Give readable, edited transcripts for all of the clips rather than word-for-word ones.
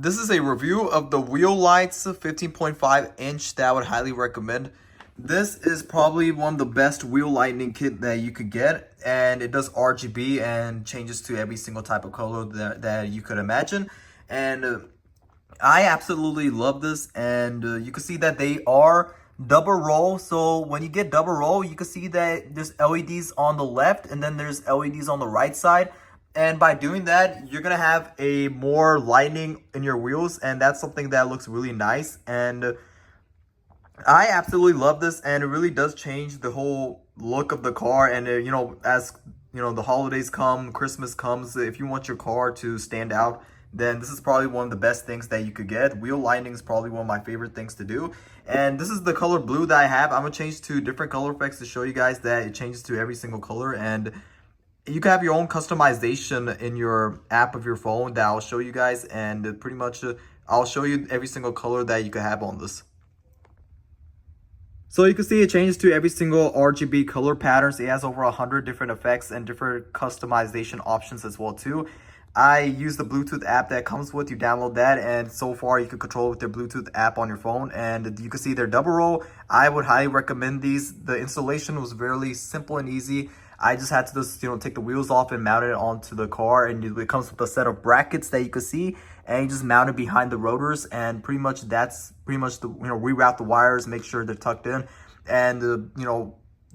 This is a review of the wheel lights 15.5 inch that I would highly recommend. This is probably one of the best wheel lighting kit that you could get, and it does RGB and changes to every single type of color that you could imagine. And I absolutely love this, and you can see that they are double roll. So when you get double roll, you can see that there's LEDs on the left and then there's LEDs on the right side. And by doing that, you're gonna have a more lighting in your wheels, and that's something that looks really nice. And I absolutely love this, and it really does change the whole look of the car. And as the holidays come, Christmas comes, if you want your car to stand out, then this is probably one of the best things that you could get. Wheel lighting is probably one of my favorite things to do. And this is the color blue that I have. I'm gonna change to different color effects to show you guys that it changes to every single color. And you can have your own customization in your app of your phone that I'll show you guys, and pretty much I'll show you every single color that you can have on this. So you can see it changes to every single RGB color patterns. It has over 100 different effects and different customization options as well too. I use the Bluetooth app that comes with. You download that, and so far you can control with their Bluetooth app on your phone, and you can see they're double roll. I would highly recommend these. The installation was very simple and easy. I just had to just take the wheels off and mount it onto the car, and it comes with a set of brackets that you can see, and you just mount it behind the rotors, and pretty much that's the reroute the wires, make sure they're tucked in, and the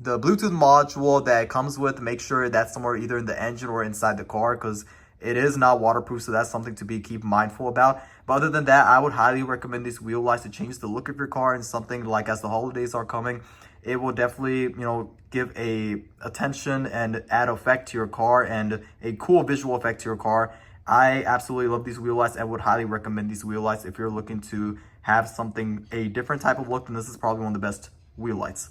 Bluetooth module that it comes with, make sure that's somewhere either in the engine or inside the car, because it is not waterproof, so that's something to keep mindful about. But other than that, I would highly recommend these wheel lights to change the look of your car, and something like as the holidays are coming, it will definitely give a attention and add effect to your car and a cool visual effect to your car. I absolutely love these wheel lights and would highly recommend these wheel lights if you're looking to have a different type of look. Then this is probably one of the best wheel lights.